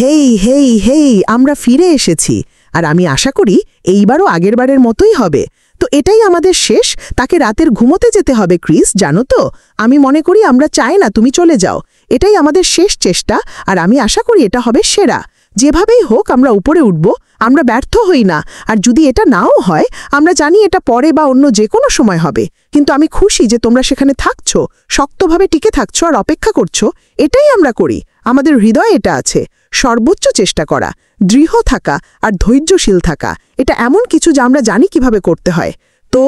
হেই হেই হেই, আমরা ফিরে এসেছি। আর আমি আশা করি এইবারও আগেরবারের মতোই হবে। তো এটাই আমাদের শেষ। তাকে রাতের ঘুমোতে যেতে হবে ক্রিস, জানো তো। আমি মনে করি আমরা চাই না তুমি চলে যাও। এটাই আমাদের শেষ চেষ্টা, আর আমি আশা করি এটা হবে সেরা। যেভাবেই হোক আমরা উপরে উঠব, আমরা ব্যর্থ হই না। আর যদি এটা নাও হয়, আমরা জানি এটা পরে বা অন্য যে কোনো সময় হবে। কিন্তু আমি খুশি যে তোমরা সেখানে থাকছো, শক্তভাবে টিকে থাকছো আর অপেক্ষা করছো। এটাই আমরা করি, আমাদের হৃদয়ে এটা আছে। সর্বোচ্চ চেষ্টা করা, দৃঢ় থাকা আর ধৈর্যশীল থাকা, এটা এমন কিছু যা আমরা জানি কিভাবে করতে হয়। তো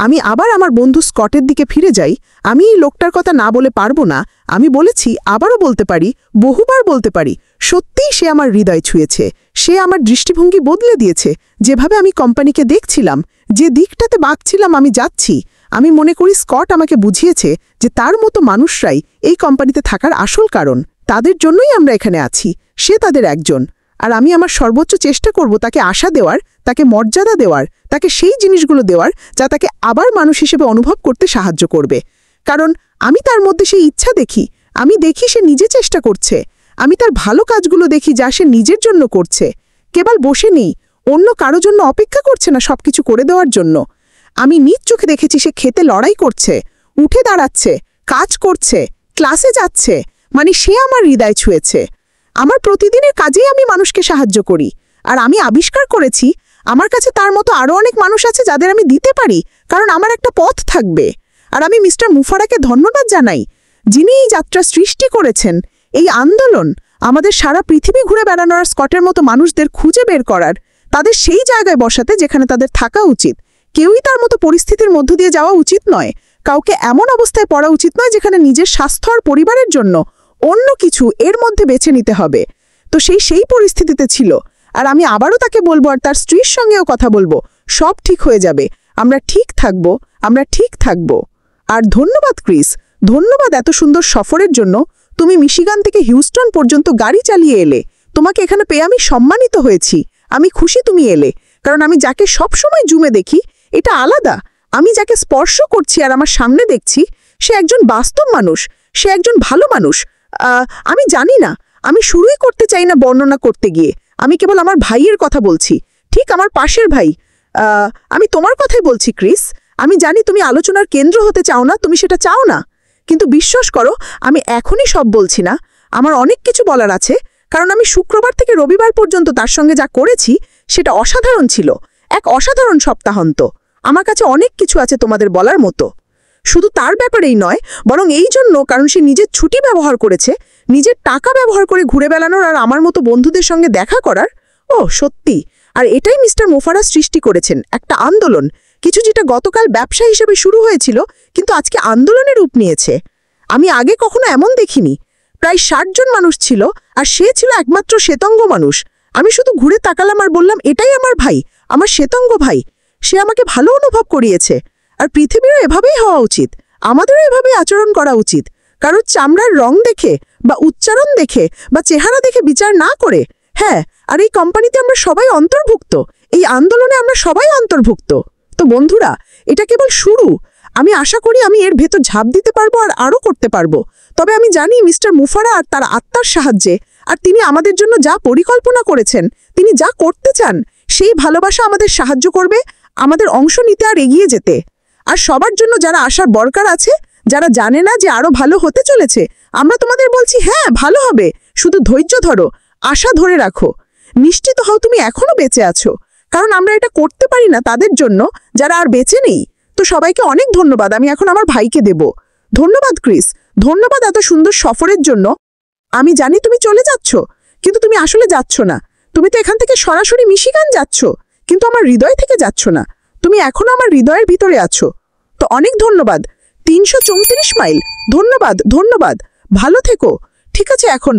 আমি আবার আমার বন্ধু স্কটের দিকে ফিরে যাই। আমি এই লোকটার কথা না বলে পারবো না। আমি বলেছি, আবারও বলতে পারি, বহুবার বলতে পারি, সত্যিই সে আমার হৃদয় ছুঁয়েছে। সে আমার দৃষ্টিভঙ্গি বদলে দিয়েছে। যেভাবে আমি কোম্পানিকে দেখছিলাম, যে দিকটাতে বাঁকছিলাম আমি যাচ্ছি, আমি মনে করি স্কট আমাকে বুঝিয়েছে যে তার মতো মানুষরাই এই কোম্পানিতে থাকার আসল কারণ। তাদের জন্যই আমরা এখানে আছি। সে তাদের একজন। আর আমি আমার সর্বোচ্চ চেষ্টা করব তাকে আশা দেওয়ার, তাকে মর্যাদা দেওয়ার, তাকে সেই জিনিসগুলো দেওয়ার যা তাকে আবার মানুষ হিসেবে অনুভব করতে সাহায্য করবে। কারণ আমি তার মধ্যে সেই ইচ্ছা দেখি। আমি দেখি সে নিজে চেষ্টা করছে। আমি তার ভালো কাজগুলো দেখি যা সে নিজের জন্য করছে। কেবল বসে নেই, অন্য কারো জন্য অপেক্ষা করছে না সবকিছু করে দেওয়ার জন্য। আমি নিজ চোখে দেখেছি সে খেতে লড়াই করছে, উঠে দাঁড়াচ্ছে, কাজ করছে, ক্লাসে যাচ্ছে। মানে সে আমার হৃদয় ছুঁয়েছে। আমার প্রতিদিনের কাজেই আমি মানুষকে সাহায্য করি। আর আমি আবিষ্কার করেছি আমার কাছে তার মতো আরও অনেক মানুষ আছে যাদের আমি দিতে পারি, কারণ আমার একটা পথ থাকবে। আর আমি মিস্টার মুফারাকে ধন্যবাদ জানাই, যিনি এই যাত্রা সৃষ্টি করেছেন। এই আন্দোলন আমাদের সারা পৃথিবী ঘুরে বেড়ানোর আর স্কটের মতো মানুষদের খুঁজে বের করার, তাদের সেই জায়গায় বসাতে যেখানে তাদের থাকা উচিত। কেউই তার মতো পরিস্থিতির মধ্য দিয়ে যাওয়া উচিত নয়। কাউকে এমন অবস্থায় পড়া উচিত নয় যেখানে নিজের স্বাস্থ্য আর পরিবারের জন্য অন্য কিছু এর মধ্যে বেছে নিতে হবে। তো সেই পরিস্থিতিতে ছিল। আর আমি আবারও তাকে বলবো, আর তার স্ত্রীর সঙ্গেও কথা বলবো, সব ঠিক হয়ে যাবে। আমরা ঠিক থাকবো, আমরা ঠিক থাকবো। আর ধন্যবাদ ক্রিস, ধন্যবাদ এত সুন্দর সফরের জন্য। তুমি মিশিগান থেকে হিউস্টন পর্যন্ত গাড়ি চালিয়ে এলে। তোমাকে এখানে পেয়ে আমি সম্মানিত হয়েছি। আমি খুশি তুমি এলে, কারণ আমি যাকে সবসময় জুমে দেখি এটা আলাদা। আমি যাকে স্পর্শ করছি আর আমার সামনে দেখছি, সে একজন বাস্তব মানুষ, সে একজন ভালো মানুষ। আমি জানি না, আমি শুরুই করতে চাই না বর্ণনা করতে গিয়ে। আমি কেবল আমার ভাইয়ের কথা বলছি, ঠিক আমার পাশের ভাই। আমি তোমার কথাই বলছি ক্রিস। আমি জানি তুমি আলোচনার কেন্দ্র হতে চাও না, তুমি সেটা চাও না। কিন্তু বিশ্বাস করো, আমি এখনই সব বলছি না। আমার অনেক কিছু বলার আছে, কারণ আমি শুক্রবার থেকে রবিবার পর্যন্ত তার সঙ্গে যা করেছি সেটা অসাধারণ ছিল। এক অসাধারণ সপ্তাহান্ত। আমার কাছে অনেক কিছু আছে তোমাদের বলার মতো। শুধু তার ব্যাপারেই নয়, বরং এই জন্য কারণ সে নিজের ছুটি ব্যবহার করেছে, নিজের টাকা ব্যবহার করে ঘুরে বেড়ানোর আর আমার মতো বন্ধুদের সঙ্গে দেখা করার। ও সত্যি। আর এটাই মিস্টার মুফারা সৃষ্টি করেছেন, একটা আন্দোলন। কিছু যেটা গতকাল ব্যবসা হিসেবে শুরু হয়েছিল, কিন্তু আজকে আন্দোলনের রূপ নিয়েছে। আমি আগে কখনো এমন দেখিনি। প্রায় ৬০ জন মানুষ ছিল, আর সে ছিল একমাত্র শ্বেতাঙ্গ মানুষ। আমি শুধু ঘুরে তাকালাম আর বললাম, এটাই আমার ভাই, আমার শ্বেতাঙ্গ ভাই। সে আমাকে ভালো অনুভব করিয়েছে। আর পৃথিবীরও এভাবেই হওয়া উচিত, আমাদেরও এভাবেই আচরণ করা উচিত। কারণ চামড়ার রং দেখে বা উচ্চারণ দেখে বা চেহারা দেখে বিচার না করে। হ্যাঁ, আর এই কোম্পানিতে আমরা সবাই অন্তর্ভুক্ত, এই আন্দোলনে আমরা সবাই অন্তর্ভুক্ত। তো বন্ধুরা, এটা কেবল শুরু। আমি আশা করি আমি এর ভেতর ঝাঁপ দিতে পারবো আর আরও করতে পারবো। তবে আমি জানি মিস্টার মুফারা আর তার আত্মার সাহায্যে, আর তিনি আমাদের জন্য যা পরিকল্পনা করেছেন, তিনি যা করতে চান, সেই ভালোবাসা আমাদের সাহায্য করবে আমাদের অংশ নিতে আর এগিয়ে যেতে। আর সবার জন্য যারা আসার দরকার আছে, যারা জানে না যে আরো ভালো হতে চলেছে, আমরা তোমাদের বলছি, হ্যাঁ ভালো হবে। শুধু ধৈর্য ধরো, আশা ধরে রাখো। নিশ্চিত হও তুমি এখনো বেঁচে আছো, কারণ আমরা এটা করতে পারি না তাদের জন্য যারা আর বেঁচে নেই। তো সবাইকে অনেক ধন্যবাদ। আমি এখন আমার ভাইকে দেব। ধন্যবাদ ক্রিস, ধন্যবাদ এত সুন্দর সফরের জন্য। আমি জানি তুমি চলে যাচ্ছ, কিন্তু তুমি আসলে যাচ্ছ না। তুমি তো এখান থেকে সরাসরি মিশিগান যাচ্ছ, কিন্তু আমার হৃদয় থেকে যাচ্ছ না। তুমি এখনো আমার হৃদয়ের ভিতরে আছো। তো অনেক ধন্যবাদ। ৩৩৪ মাইল। ধন্যবাদ, ধন্যবাদ। ভালো থেকো। ঠিক আছে এখন।